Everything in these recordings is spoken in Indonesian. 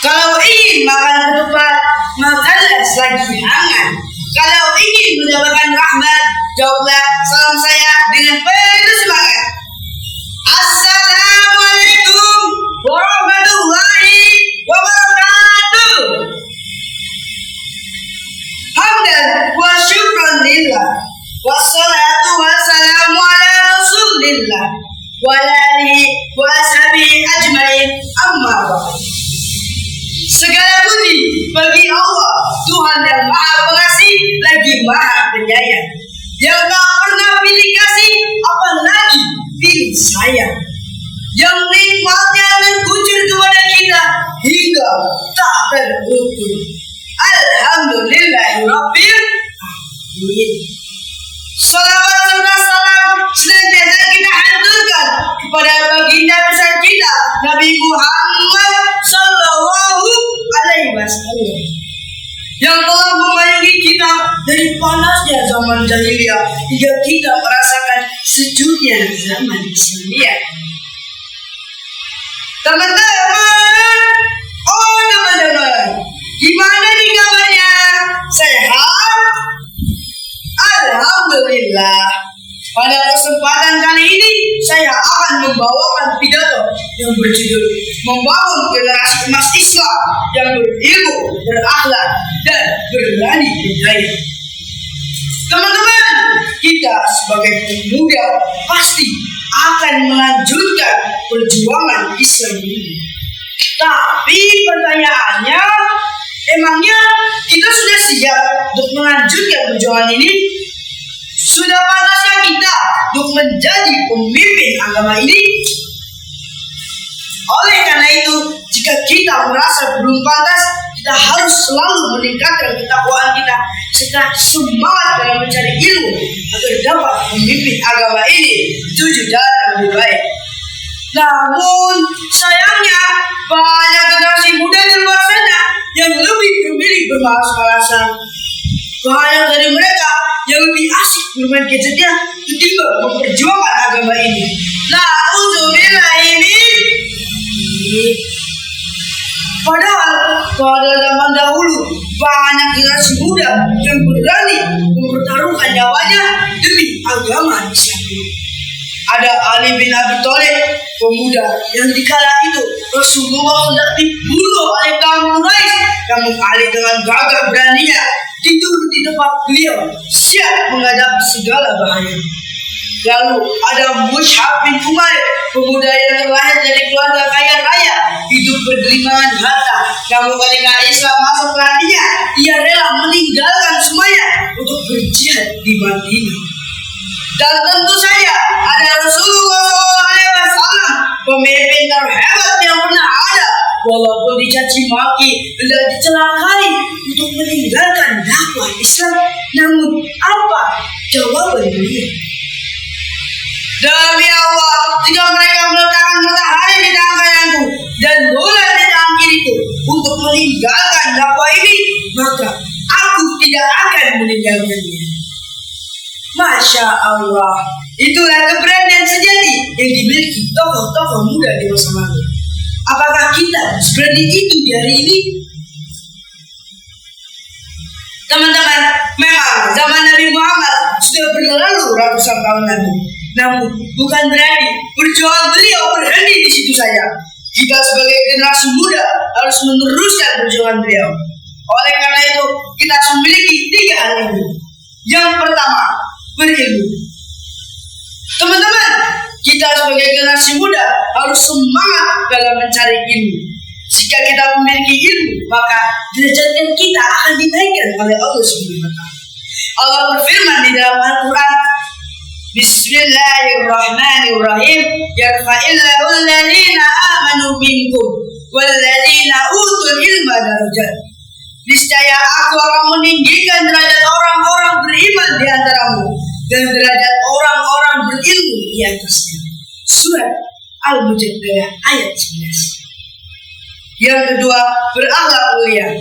Kalau ingin makan ketupat, makanlah selagi hangat. Kalau ingin mendapatkan rahmat, jawablah salam saya dengan penuh semangat. Assalamualaikum warahmatullahi wabarakatuh. Hamdan wa syukran lillah, wassalatu wassalamu ala rasulillah, wa alihi wa ashabihi ajmain, amma ba'd. Segala puji bagi Allah, Tuhan yang Maha Pengasih lagi Maha Penyayang, yang tak pernah pilih kasih, apalagi pilih sayang, yang nikmatnya terkucur kepada kita hingga tak terukur. Alhamdulillahirabbil alamin. Salawat serta salam senantiasa kita haturkan kepada baginda besar kita Nabi Muhammad Sallallahu Alaihi Wasallam, yang telah mengayomi kita dari panasnya zaman jahiliyah hingga kita merasakan sejuknya zaman Islamiyah. Teman-teman, gimana nih kabarnya? Sehat? Alhamdulillah. Pada kesempatan kali ini saya akan membawakan pidato yang berjudul Membangun Generasi Emas Islam yang berilmu, berakhlak, dan berani berdaya. Teman-teman, kita sebagai pemuda pasti akan melanjutkan perjuangan Islam ini. Tapi pertanyaannya, emangnya kita sudah siap untuk melanjutkan perjuangan ini? Sudah pantaskah kita untuk menjadi pemimpin agama ini? Oleh karena itu, jika kita merasa belum pantas, kita harus selalu meningkatkan ketakwaan kita serta semangat dalam mencari ilmu agar dapat memimpin agama ini menuju jalan yang lebih baik. Namun sayangnya banyak generasi muda di luar sana yang lebih memilih bermalas-malasan. Banyak dari mereka yang lebih asik bermain gadgetnya ketimbang memperjuangkan agama ini. Padahal pada zaman dahulu banyak generasi muda yang berani mempertaruhkan nyawanya demi agama Islam. Ada Ali bin Abi Thalib, pemuda yang dikala itu Rasulullah hendak dibunuh oleh kaum Quraisy, namun Ali dengan gagah beraninya tidur di tempat beliau, siap menghadapi segala bahaya. Lalu ada Mus'ab bin Umair, pemuda yang terlahir dari keluarga kaya raya, hidup bergelimangan harta. Namun ketika Islam masuk ke hatinya, ia rela meninggalkan semuanya untuk berjihad di Madinah. Dan tentu saja ada Rasulullah SAW, pemimpin terhebat yang pernah ada, walaupun dicaci maki dan dicelakai untuk meninggalkan dakwah Islam. Namun apa jawaban beliau? Demi Allah, jika mereka meletakkan matahari di tangan kananku dan bulan di tangan kiriku untuk meninggalkan dakwah ini, maka aku tidak akan meninggalkannya. Masya Allah, itulah keberanian sejati yang dimiliki tokoh-tokoh muda di masa lalu. Apakah kita seperti itu di hari ini? Teman-teman, memang zaman Nabi Muhammad sudah berlalu ratusan tahun lalu. Namun bukan berarti perjuangan beliau berhenti di situ saja. Kita sebagai generasi muda harus meneruskan perjuangan beliau. Oleh karena itu, kita harus memiliki 3 hal ini. Yang pertama, berilmu. Teman-teman, kita sebagai generasi muda harus semangat dalam mencari ilmu. Jika kita memiliki ilmu, maka derajat kita akan dinaikkan oleh Allah SWT. Allah berfirman di dalam Al-Quran, Bismillahirrahmanirrahim, yarfa'illahu alladhina amanu minkum walladhina utul ilma darajat. Niscaya aku akan meninggikan derajat orang-orang beriman di antaramu dan derajat orang-orang berilmu di atasnya. Surat Al-Mujadilah ayat 11. Yang kedua, berakhlak mulia.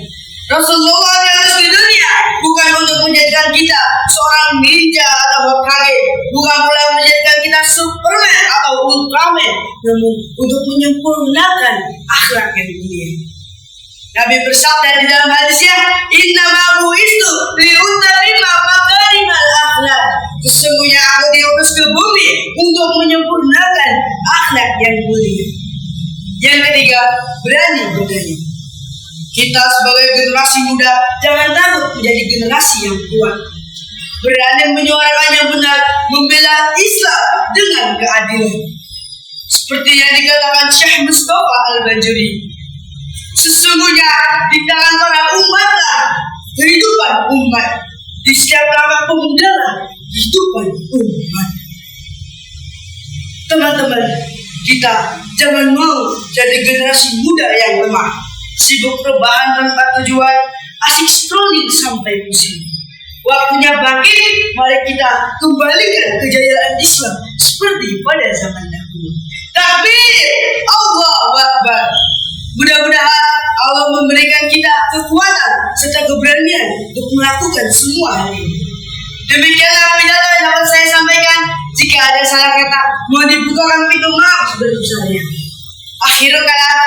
Rasulullah yang di dunia bukan untuk menjadikan kita seorang ninja atau Hokage, bukan pula menjadikan kita Superman atau Ultraman, namun untuk menyempurnakan akhlak yang mulia. Nabi bersabda di dalam hadisnya, "Innama bu'istu liutammima makarimal akhlak." Sesungguhnya aku diutus ke bumi untuk menyempurnakan akhlak yang mulia. Yang ketiga, berani berdaya. Kita sebagai generasi muda jangan takut menjadi generasi yang kuat. Berani menyuarakan yang benar, membela Islam dengan keadilan. Seperti yang dikatakan Syekh Mustafa Al-Banjuri, sesungguhnya di tangan para umatlah kehidupan umat, di setiap langkah pemuda kehidupan umat. Teman-teman, kita jangan mau jadi generasi muda yang lemah, sibuk rebahan tanpa tujuan, asik scrolling sampai pusing. Waktunya bangkit, mari kita kembalikan kejayaan Islam seperti pada zaman dahulu. Takbir, Allahu Akbar. Mudah-mudahan Allah memberikan kita kekuatan serta keberanian untuk melakukan semua hal ini. Demikianlah pidato yang dapat saya sampaikan. Jika ada salah kata, mohon dibukakan pintu maaf sebesar-besarnya. Akhirul kalam,